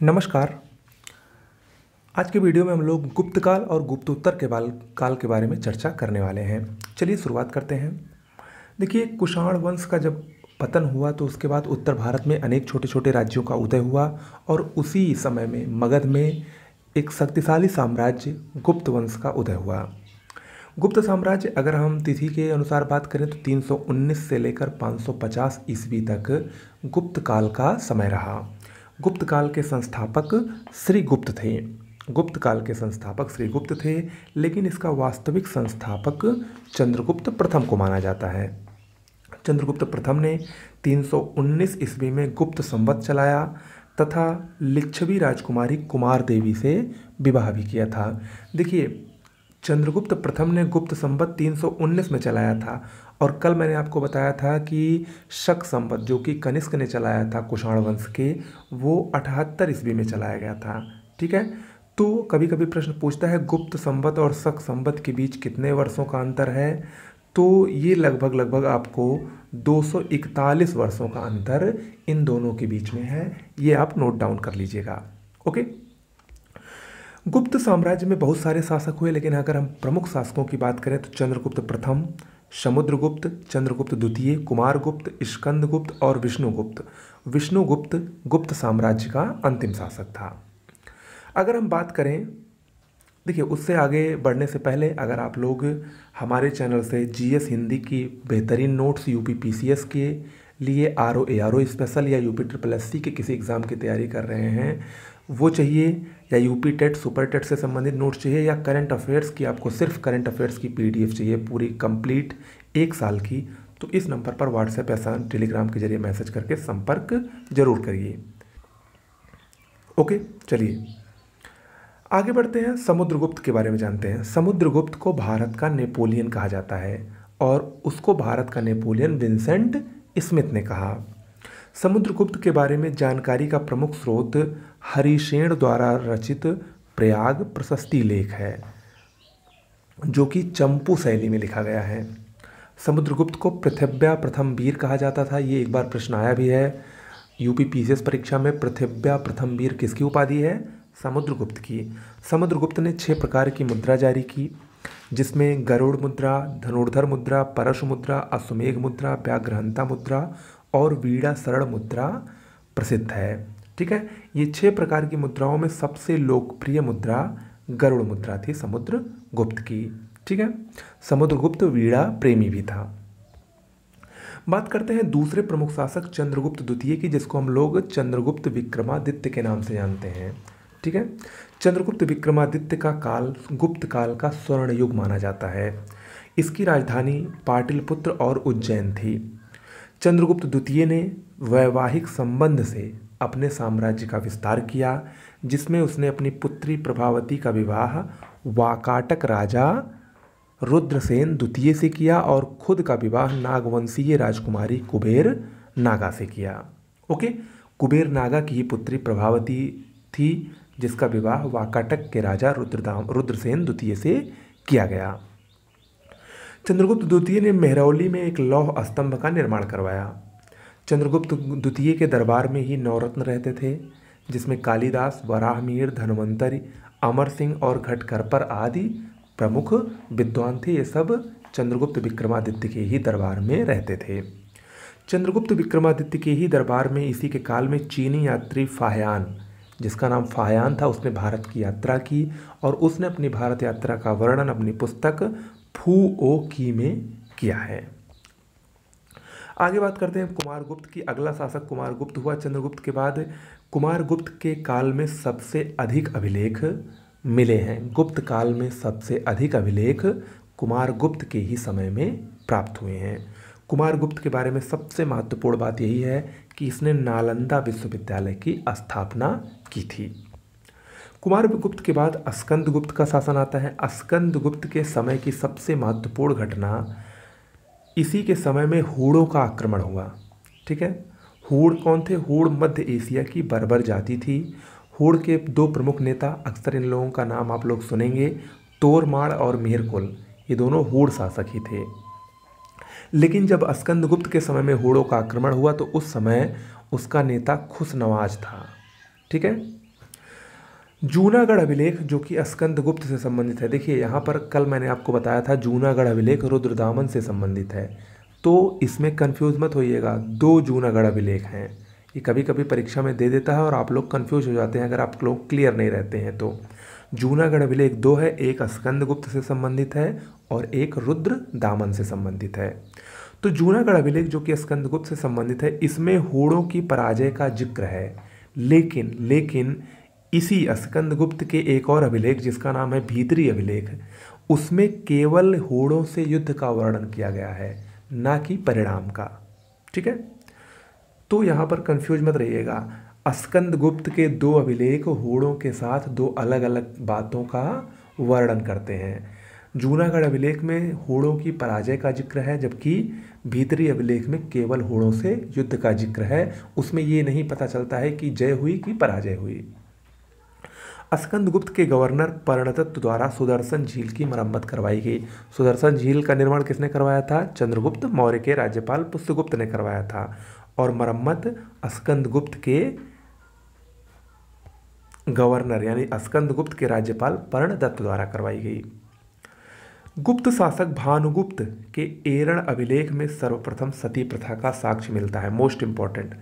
नमस्कार। आज के वीडियो में हम लोग गुप्त काल और गुप्तोत्तर के काल के बारे में चर्चा करने वाले हैं। चलिए शुरुआत करते हैं। देखिए, कुषाण वंश का जब पतन हुआ तो उसके बाद उत्तर भारत में अनेक छोटे छोटे राज्यों का उदय हुआ और उसी समय में मगध में एक शक्तिशाली साम्राज्य गुप्त वंश का उदय हुआ। गुप्त साम्राज्य अगर हम तिथि के अनुसार बात करें तो 319 से लेकर 550 ईस्वी तक गुप्त काल का समय रहा। गुप्त काल के संस्थापक श्री गुप्त थे। गुप्त काल के संस्थापक श्री गुप्त थे, लेकिन इसका वास्तविक संस्थापक चंद्रगुप्त प्रथम को माना जाता है। चंद्रगुप्त प्रथम ने 319 ईस्वी में गुप्त संवत चलाया तथा लिच्छवी राजकुमारी कुमार देवी से विवाह भी किया था। देखिए, चंद्रगुप्त प्रथम ने गुप्त संवत 319 में चलाया था और कल मैंने आपको बताया था कि शक संवत जो कि कनिष्क ने चलाया था कुषाण वंश के, वो 78 ईस्वी में चलाया गया था। ठीक है, तो कभी कभी प्रश्न पूछता है गुप्त संवत और शक संवत के बीच कितने वर्षों का अंतर है, तो ये लगभग आपको 241 वर्षों का अंतर इन दोनों के बीच में है। ये आप नोट डाउन कर लीजिएगा। ओके, गुप्त साम्राज्य में बहुत सारे शासक हुए, लेकिन अगर हम प्रमुख शासकों की बात करें तो चंद्रगुप्त प्रथम, समुद्रगुप्त, चंद्रगुप्त द्वितीय, कुमारगुप्त, स्कंदगुप्त और विष्णुगुप्त। विष्णुगुप्त गुप्त साम्राज्य का अंतिम शासक था। अगर हम बात करें, देखिए उससे आगे बढ़ने से पहले अगर आप लोग हमारे चैनल से जीएस हिंदी की बेहतरीन नोट्स यूपी पीसीएस के लिए आरओ एआरओ स्पेशल या यूपी ट्रिपल एससी के किसी एग्ज़ाम की तैयारी कर रहे हैं वो चाहिए, या यूपी टेट सुपर टेट से संबंधित नोट्स चाहिए, या करंट अफेयर्स की आपको सिर्फ करंट अफेयर्स की पीडीएफ चाहिए पूरी कंप्लीट 1 साल की, तो इस नंबर पर व्हाट्सएप या टेलीग्राम के जरिए मैसेज करके संपर्क जरूर करिए। ओके, चलिए आगे बढ़ते हैं। समुद्रगुप्त के बारे में जानते हैं। समुद्रगुप्त को भारत का नेपोलियन कहा जाता है और उसको भारत का नेपोलियन विंसेंट स्मिथ ने कहा। समुद्रगुप्त के बारे में जानकारी का प्रमुख स्रोत हरिशेन द्वारा रचित प्रयाग प्रशस्ति लेख है, जो कि चंपू शैली में लिखा गया है। समुद्रगुप्त को पृथिव्या प्रथम वीर कहा जाता था। ये एक बार प्रश्न आया भी है यूपी पीसीएस परीक्षा में। पृथिव्या प्रथम वीर किसकी उपाधि है? समुद्रगुप्त की। समुद्रगुप्त ने 6 प्रकार की मुद्रा जारी की, जिसमें गरुड़ मुद्रा, धनुर्धर मुद्रा, परशु मुद्रा, अश्वमेघ मुद्रा, व्याघ्रहंता मुद्रा और वीणा शरण मुद्रा प्रसिद्ध है। ठीक है, ये 6 प्रकार की मुद्राओं में सबसे लोकप्रिय मुद्रा गरुड़ मुद्रा थी समुद्रगुप्त की। ठीक है, समुद्रगुप्त वीणा प्रेमी भी था। बात करते हैं दूसरे प्रमुख शासक चंद्रगुप्त द्वितीय की, जिसको हम लोग चंद्रगुप्त विक्रमादित्य के नाम से जानते हैं। ठीक है, चंद्रगुप्त विक्रमादित्य का काल गुप्त काल का स्वर्ण युग माना जाता है। इसकी राजधानी पाटलिपुत्र और उज्जैन थी। चंद्रगुप्त द्वितीय ने वैवाहिक संबंध से अपने साम्राज्य का विस्तार किया, जिसमें उसने अपनी पुत्री प्रभावती का विवाह वाकाटक राजा रुद्रसेन द्वितीय से किया और खुद का विवाह नागवंशीय राजकुमारी कुबेर नागा से किया। ओके, कुबेर नागा की ही पुत्री प्रभावती थी, जिसका विवाह वाकाटक के राजा रुद्रसेन द्वितीय से किया गया। चंद्रगुप्त द्वितीय ने मेहरौली में एक लौह स्तंभ का निर्माण करवाया। चंद्रगुप्त द्वितीय के दरबार में ही नवरत्न रहते थे, जिसमें कालिदास, वराहमिहिर, धन्वंतरि, अमर सिंह और घटकरपर आदि प्रमुख विद्वान थे। ये सब चंद्रगुप्त विक्रमादित्य के ही दरबार में रहते थे। चंद्रगुप्त विक्रमादित्य के ही दरबार में इसी के काल में चीनी यात्री फाह्यान, जिसका नाम फाह्यान था, उसने भारत की यात्रा की और उसने अपनी भारत यात्रा का वर्णन अपनी पुस्तक फू ओ की में किया है। आगे बात करते हैं कुमारगुप्त की। अगला शासक कुमारगुप्त हुआ चंद्रगुप्त के बाद। कुमारगुप्त के काल में सबसे अधिक अभिलेख मिले हैं। गुप्त काल में सबसे अधिक अभिलेख कुमारगुप्त के ही समय में प्राप्त हुए हैं। कुमारगुप्त के बारे में सबसे महत्वपूर्ण बात यही है कि इसने नालंदा विश्वविद्यालय की स्थापना की थी। कुमारगुप्त के बाद स्कंदगुप्त का शासन आता है। स्कंदगुप्त के समय की सबसे महत्वपूर्ण घटना, इसी के समय में हूणों का आक्रमण हुआ। ठीक है, हूण कौन थे? हूण मध्य एशिया की बर्बर जाति थी। हूण के 2 प्रमुख नेता, अक्सर इन लोगों का नाम आप लोग सुनेंगे, तोरमाड़ और मिहिरकुल, ये दोनों हूण शासक ही थे। लेकिन जब स्कंदगुप्त के समय में हूणों का आक्रमण हुआ तो उस समय उसका नेता खुशनवाज था। ठीक है, जूनागढ़ अभिलेख जो कि स्कंदगुप्त से संबंधित है। देखिए यहाँ पर कल मैंने आपको बताया था जूनागढ़ अभिलेख रुद्रदामन से संबंधित है, तो इसमें कंफ्यूज मत होइएगा, दो जूनागढ़ अभिलेख हैं। ये कभी कभी परीक्षा में दे देता है और आप लोग कंफ्यूज हो जाते हैं अगर आप लोग क्लियर नहीं रहते हैं तो। जूनागढ़ अभिलेख दो है, एक स्कंदगुप्त से संबंधित है और एक रुद्रदामन से संबंधित है। तो जूनागढ़ अभिलेख जो कि स्कंदगुप्त से संबंधित है, इसमें होड़ों की पराजय का जिक्र है, लेकिन इसी स्कंदगुप्त के एक और अभिलेख जिसका नाम है भीतरी अभिलेख, उसमें केवल होड़ों से युद्ध का वर्णन किया गया है, ना कि परिणाम का। ठीक है, तो यहाँ पर कंफ्यूज मत रहिएगा। स्कंदगुप्त के दो अभिलेख होड़ों के साथ दो अलग अलग बातों का वर्णन करते हैं। जूनागढ़ अभिलेख में होड़ों की पराजय का जिक्र है, जबकि भीतरी अभिलेख में केवल होड़ों से युद्ध का जिक्र है। उसमें ये नहीं पता चलता है कि जय हुई कि पराजय हुई। स्कंदगुप्त के गवर्नर पर्णदत्त द्वारा सुदर्शन झील की मरम्मत करवाई गई। सुदर्शन झील का निर्माण किसने करवाया था? चंद्रगुप्त मौर्य के राज्यपाल पुष्यगुप्त ने करवाया था, और मरम्मत स्कंदगुप्त के गवर्नर यानी स्कंदगुप्त के राज्यपाल पर्णदत्त द्वारा करवाई गई। गुप्त शासक भानुगुप्त के एरण अभिलेख में सर्वप्रथम सती प्रथा का साक्ष्य मिलता है। मोस्ट इंपॉर्टेंट,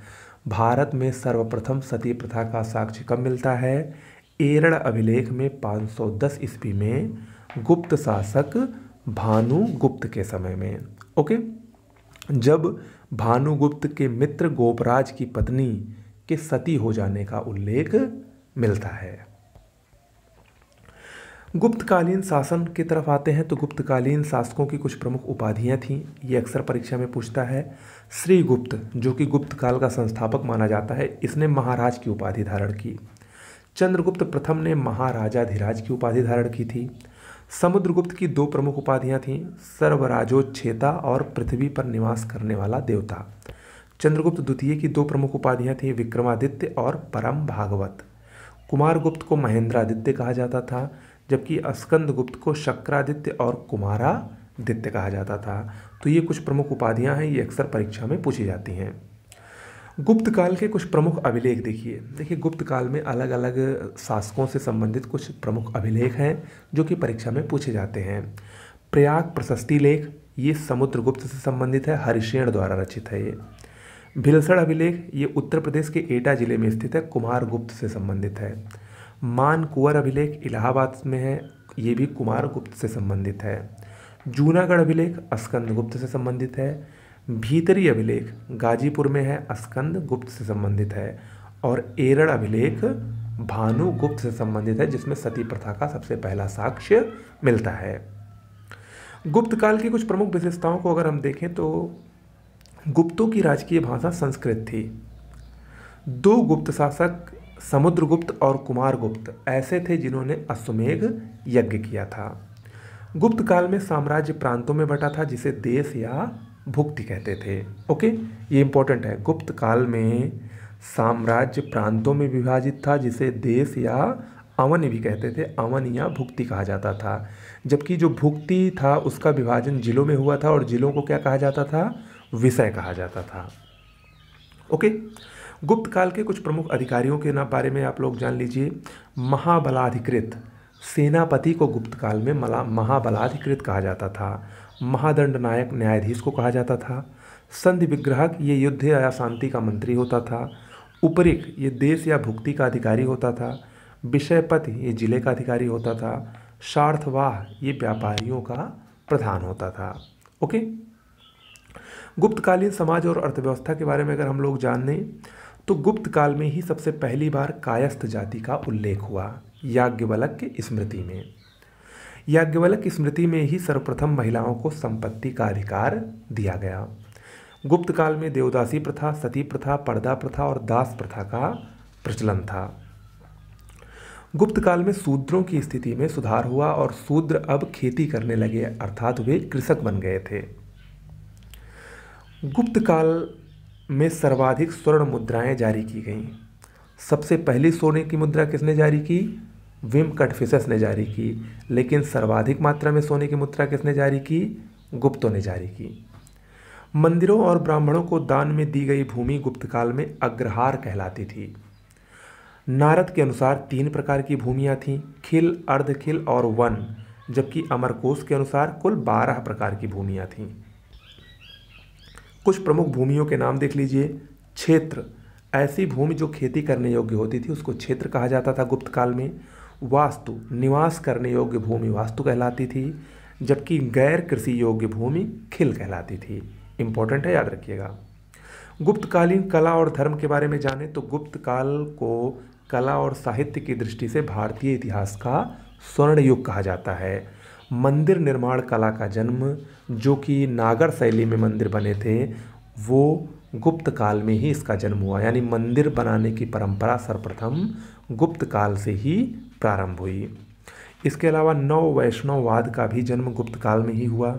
भारत में सर्वप्रथम सती प्रथा का साक्ष्य कब मिलता है? एरण अभिलेख में 510 ईस्वी में गुप्त शासक भानुगुप्त के समय में। ओके, जब भानुगुप्त के मित्र गोपराज की पत्नी के सती हो जाने का उल्लेख मिलता है। गुप्तकालीन शासन की तरफ आते हैं तो गुप्तकालीन शासकों की कुछ प्रमुख उपाधियां थीं, ये अक्सर परीक्षा में पूछता है। श्रीगुप्त जो कि गुप्त काल का संस्थापक माना जाता है, इसने महाराज की उपाधि धारण की। चंद्रगुप्त प्रथम ने महाराजाधिराज की उपाधि धारण की थी। समुद्रगुप्त की दो प्रमुख उपाधियां थीं, सर्वराजोच्छेता और पृथ्वी पर निवास करने वाला देवता। चंद्रगुप्त द्वितीय की दो प्रमुख उपाधियां थीं, विक्रमादित्य और परम भागवत। कुमारगुप्त को महेंद्रादित्य कहा जाता था, जबकि स्कंदगुप्त को शक्रादित्य और कुमारादित्य कहा जाता था। तो ये कुछ प्रमुख उपाधियां हैं, ये अक्सर परीक्षा में पूछी जाती हैं। गुप्त काल के कुछ प्रमुख अभिलेख देखिए गुप्त काल में अलग अलग शासकों से संबंधित कुछ प्रमुख अभिलेख हैं जो कि परीक्षा में पूछे जाते हैं। प्रयाग प्रशस्ति लेख, ये समुद्रगुप्त से संबंधित है, हरिशेन द्वारा रचित है ये। भिलसड़ अभिलेख, ये उत्तर प्रदेश के एटा जिले में स्थित है, कुमारगुप्त से संबंधित है। मानकुंवर अभिलेख इलाहाबाद में है, ये भी कुमारगुप्त से संबंधित है। जूनागढ़ अभिलेख स्कंदगुप्त से संबंधित है। भीतरी अभिलेख गाजीपुर में है, स्कंदगुप्त से संबंधित है। और एरण अभिलेख भानुगुप्त से संबंधित है, जिसमें सती प्रथा का सबसे पहला साक्ष्य मिलता है। गुप्त काल की कुछ प्रमुख विशेषताओं को अगर हम देखें तो गुप्तों की राजकीय भाषा संस्कृत थी। दो गुप्त शासक समुद्रगुप्त और कुमारगुप्त ऐसे थे जिन्होंने अश्वमेध यज्ञ किया था। गुप्त काल में साम्राज्य प्रांतों में बटा था, जिसे देश या भुक्ति कहते थे। ओके, ये इंपॉर्टेंट है। गुप्त काल में साम्राज्य प्रांतों में विभाजित था, जिसे देश या अवन भी कहते थे, अवन या भुक्ति कहा जाता था। जबकि जो भुक्ति था उसका विभाजन जिलों में हुआ था, और जिलों को क्या कहा जाता था? विषय कहा जाता था। ओके, गुप्त काल के कुछ प्रमुख अधिकारियों के बारे में आप लोग जान लीजिए। महाबलाधिकृत, सेनापति को गुप्त काल में महाबलाधिकृत कहा जाता था। महादंड नायक, न्यायाधीश को कहा जाता था। संधि विग्रहक, ये युद्ध या शांति का मंत्री होता था। उपरिक, ये देश या भुक्ति का अधिकारी होता था। विषयपति, ये जिले का अधिकारी होता था। सार्थवाह, ये व्यापारियों का प्रधान होता था। ओके, गुप्तकालीन समाज और अर्थव्यवस्था के बारे में अगर हम लोग जानें तो गुप्त काल में ही सबसे पहली बार कायस्थ जाति का उल्लेख हुआ, याज्ञवल्क्य की स्मृति में। याज्ञवल्क्य की स्मृति में ही सर्वप्रथम महिलाओं को संपत्ति का अधिकार दिया गया। गुप्त काल में देवदासी प्रथा, सती प्रथा, पर्दा प्रथा और दास प्रथा का प्रचलन था। गुप्त काल में शूद्रों की स्थिति में सुधार हुआ और शूद्र अब खेती करने लगे, अर्थात वे कृषक बन गए थे। गुप्त काल में सर्वाधिक स्वर्ण मुद्राएं जारी की गईं। सबसे पहली सोने की मुद्रा किसने जारी की? विम कटफिसस ने जारी की। लेकिन सर्वाधिक मात्रा में सोने की मुद्रा किसने जारी की? गुप्तों ने जारी की। मंदिरों और ब्राह्मणों को दान में दी गई भूमि गुप्त काल में अग्रहार कहलाती थी। नारद के अनुसार 3 प्रकार की भूमियाँ थीं, खिल, अर्धखिल और वन, जबकि अमरकोश के अनुसार कुल 12 प्रकार की भूमियाँ थीं। कुछ प्रमुख भूमियों के नाम देख लीजिए। क्षेत्र, ऐसी भूमि जो खेती करने योग्य होती थी उसको क्षेत्र कहा जाता था गुप्त काल में। वास्तु, निवास करने योग्य भूमि वास्तु कहलाती थी, जबकि गैर कृषि योग्य भूमि खिल कहलाती थी। इंपॉर्टेंट है, याद रखिएगा। गुप्तकालीन कला और धर्म के बारे में जाने तो गुप्त काल को कला और साहित्य की दृष्टि से भारतीय इतिहास का स्वर्ण युग कहा जाता है। मंदिर निर्माण कला का जन्म, जो कि नागर शैली में मंदिर बने थे, वो गुप्त काल में ही इसका जन्म हुआ। यानी मंदिर बनाने की परंपरा सर्वप्रथम गुप्त काल से ही प्रारंभ हुई। इसके अलावा नव वैष्णववाद का भी जन्म गुप्त काल में ही हुआ।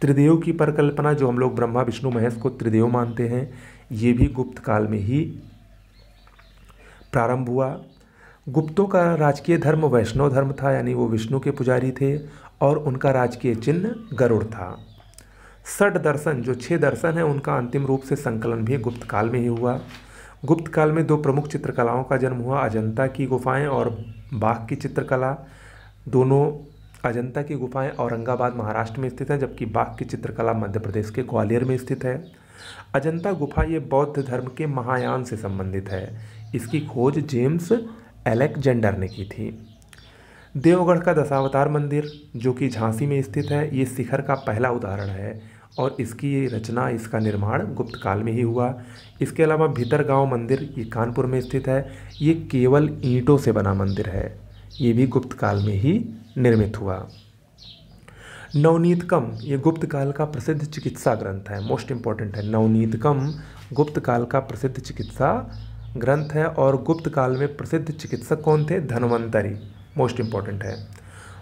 त्रिदेव की परिकल्पना, जो हम लोग ब्रह्मा विष्णु महेश को त्रिदेव मानते हैं, ये भी गुप्त काल में ही प्रारंभ हुआ। गुप्तों का राजकीय धर्म वैष्णव धर्म था, यानी वो विष्णु के पुजारी थे और उनका राजकीय चिन्ह गरुड़ था। षट दर्शन, जो 6 दर्शन हैं, उनका अंतिम रूप से संकलन भी गुप्त काल में ही हुआ। गुप्त काल में 2 प्रमुख चित्रकलाओं का जन्म हुआ, अजंता की गुफाएं और बाघ की चित्रकला। दोनों, अजंता की गुफाएं औरंगाबाद महाराष्ट्र में स्थित है, जबकि बाघ की चित्रकला मध्य प्रदेश के ग्वालियर में स्थित है। अजंता गुफा ये बौद्ध धर्म के महायान से संबंधित है। इसकी खोज जेम्स अलेक्जेंडर ने की थी। देवगढ़ का दशावतार मंदिर, जो कि झांसी में स्थित है, ये शिखर का पहला उदाहरण है और इसकी रचना, इसका निर्माण गुप्त काल में ही हुआ। इसके अलावा भीतरगांव मंदिर, ये कानपुर में स्थित है, ये केवल ईंटों से बना मंदिर है, ये भी गुप्त काल में ही निर्मित हुआ। नवनीतकम, ये गुप्त काल का प्रसिद्ध चिकित्सा ग्रंथ है, मोस्ट इंपॉर्टेंट है। नवनीतकम गुप्त काल का प्रसिद्ध चिकित्सा ग्रंथ है और गुप्त काल में प्रसिद्ध चिकित्सक कौन थे? धन्वंतरी, मोस्ट इंपॉर्टेंट है।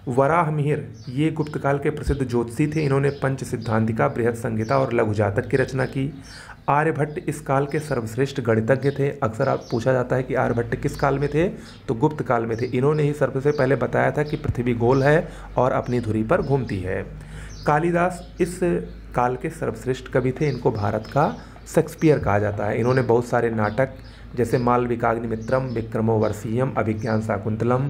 वराह मिहिर, ये गुप्त काल के प्रसिद्ध ज्योतिषी थे। इन्होंने पंच सिद्धांतिका, बृहद संहिता और लघु जातक की रचना की। आर्यभट्ट इस काल के सर्वश्रेष्ठ गणितज्ञ थे। अक्सर आप पूछा जाता है कि आर्यभट्ट किस काल में थे, तो गुप्त काल में थे। इन्होंने ही सबसे पहले बताया था कि पृथ्वी गोल है और अपनी धुरी पर घूमती है। कालिदास इस काल के सर्वश्रेष्ठ कवि थे। इनको भारत का शेक्सपियर कहा जाता है। इन्होंने बहुत सारे नाटक जैसे मालविकाग्निमित्रम, विक्रमोर्वशीयम, अभिज्ञान शाकुंतलम,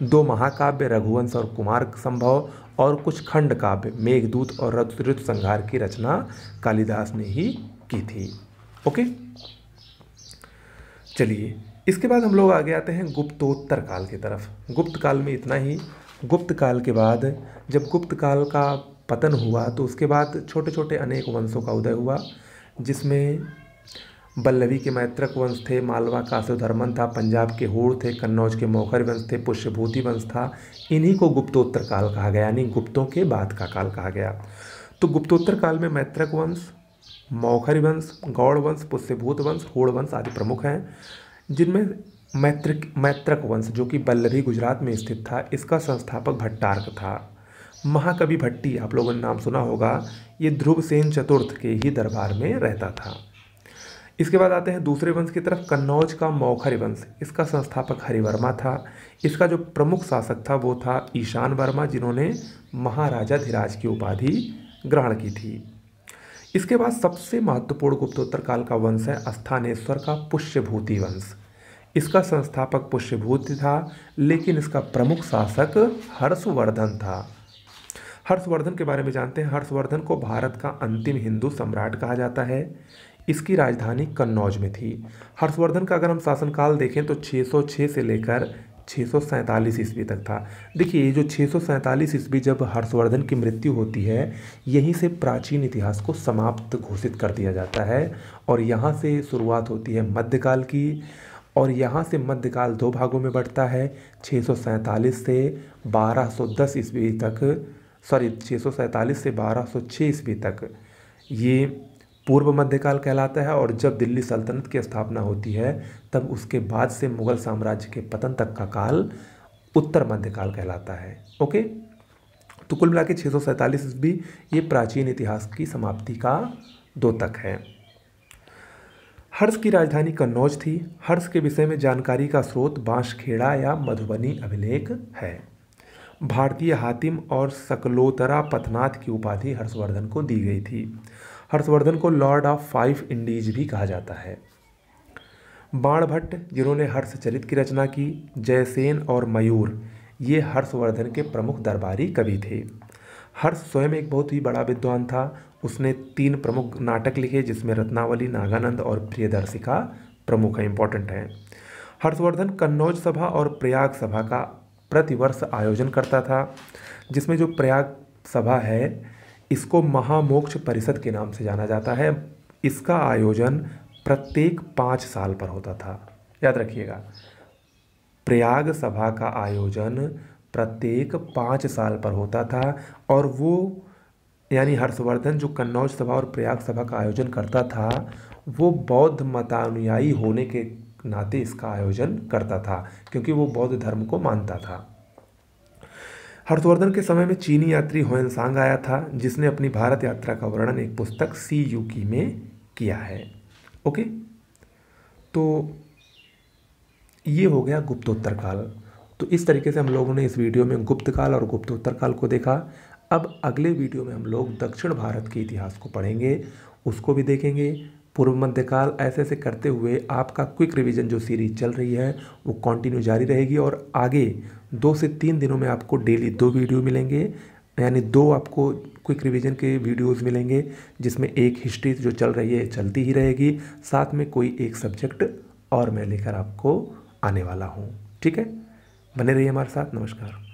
2 महाकाव्य रघुवंश और कुमार संभव और कुछ खंड काव्य मेघदूत और ऋतु संहार की रचना कालिदास ने ही की थी। ओके, चलिए इसके बाद हम लोग आगे आते हैं गुप्तोत्तर काल की तरफ। गुप्त काल में इतना ही। गुप्त काल के बाद जब गुप्त काल का पतन हुआ तो उसके बाद छोटे छोटे अनेक वंशों का उदय हुआ, जिसमें बल्लभी के मैत्रक वंश थे, मालवा का अशोधर्मन था, पंजाब के हूण थे, कन्नौज के मौखरी वंश थे, पुष्यभूति वंश था। इन्हीं को गुप्तोत्तर काल कहा गया, यानी गुप्तों के बाद का काल कहा गया। तो गुप्तोत्तर काल में मैत्रक वंश, मौखरी वंश, गौड़ वंश, पुष्यभूत वंश, हूण वंश आदि प्रमुख हैं, जिनमें मैत्रक वंश, जो कि बल्लभी गुजरात में स्थित था, इसका संस्थापक भट्टार्क था। महाकवि भट्टी, आप लोगों ने नाम सुना होगा, ये ध्रुवसेन चतुर्थ के ही दरबार में रहता था। इसके बाद आते हैं दूसरे वंश की तरफ, कन्नौज का मौखरी वंश। इसका संस्थापक हरिवर्मा था। इसका जो प्रमुख शासक था वो था ईशान वर्मा, जिन्होंने महाराजाधिराज की उपाधि ग्रहण की थी। इसके बाद सबसे महत्वपूर्ण गुप्तोत्तर काल का वंश है स्थानेश्वर का पुष्यभूति वंश। इसका संस्थापक पुष्यभूति था, लेकिन इसका प्रमुख शासक हर्षवर्धन था। हर्षवर्धन के बारे में जानते हैं। हर्षवर्धन को भारत का अंतिम हिंदू सम्राट कहा जाता है। इसकी राजधानी कन्नौज में थी। हर्षवर्धन का अगर हम शासनकाल देखें तो 606 से लेकर 647 ईस्वी तक था। देखिए, ये जो 647 ईस्वी जब हर्षवर्धन की मृत्यु होती है, यहीं से प्राचीन इतिहास को समाप्त घोषित कर दिया जाता है और यहाँ से शुरुआत होती है मध्यकाल की। और यहाँ से मध्यकाल 2 भागों में बढ़ता है, 647 से 1210 ईस्वी तक, 647 से 1206 ईस्वी तक ये पूर्व मध्यकाल कहलाता है। और जब दिल्ली सल्तनत की स्थापना होती है तब उसके बाद से मुगल साम्राज्य के पतन तक का काल उत्तर मध्यकाल कहलाता है। ओके, तो कुल मिला के 647 ईस्वी ये प्राचीन इतिहास की समाप्ति का द्योतक है। हर्ष की राजधानी कन्नौज थी। हर्ष के विषय में जानकारी का स्रोत बांसखेड़ा या मधुबनी अभिलेख है। भारतीय हातिम और सकलोतरा पथनाथ की उपाधि हर्षवर्धन को दी गई थी। हर्षवर्धन को लॉर्ड ऑफ 5 इंडीज भी कहा जाता है। बाणभट्ट जिन्होंने हर्षचरित की रचना की, जयसेन और मयूर ये हर्षवर्धन के प्रमुख दरबारी कवि थे। हर्ष स्वयं एक बहुत ही बड़ा विद्वान था। उसने 3 प्रमुख नाटक लिखे जिसमें रत्नावली, नागानंद और प्रियदर्शिका प्रमुख है, इंपॉर्टेंट है। हर्षवर्धन कन्नौज सभा और प्रयाग सभा का प्रतिवर्ष आयोजन करता था, जिसमें जो प्रयाग सभा है इसको महामोक्ष परिषद के नाम से जाना जाता है। इसका आयोजन प्रत्येक 5 साल पर होता था, याद रखिएगा। प्रयाग सभा का आयोजन प्रत्येक 5 साल पर होता था और वो यानी हर्षवर्धन जो कन्नौज सभा और प्रयाग सभा का आयोजन करता था वो बौद्ध मतानुयायी होने के नाते इसका आयोजन करता था, क्योंकि वो बौद्ध धर्म को मानता था। हर्षवर्धन के समय में चीनी यात्री ह्वेनसांग आया था, जिसने अपनी भारत यात्रा का वर्णन एक पुस्तक सी यूकी में किया है। ओके, तो ये हो गया गुप्तोत्तर काल। तो इस तरीके से हम लोगों ने इस वीडियो में गुप्त काल और गुप्तोत्तर काल को देखा। अब अगले वीडियो में हम लोग दक्षिण भारत के इतिहास को पढ़ेंगे, उसको भी देखेंगे। पूर्व मध्यकाल ऐसे ऐसे करते हुए आपका क्विक रिवीजन जो सीरीज चल रही है वो कंटिन्यू जारी रहेगी और आगे 2 से 3 दिनों में आपको डेली 2 वीडियो मिलेंगे, यानी 2 आपको क्विक रिवीजन के वीडियोस मिलेंगे, जिसमें एक हिस्ट्री जो चल रही है चलती ही रहेगी, साथ में कोई एक सब्जेक्ट और मैं लेकर आपको आने वाला हूँ। ठीक है, बने रहिए हमारे साथ। नमस्कार।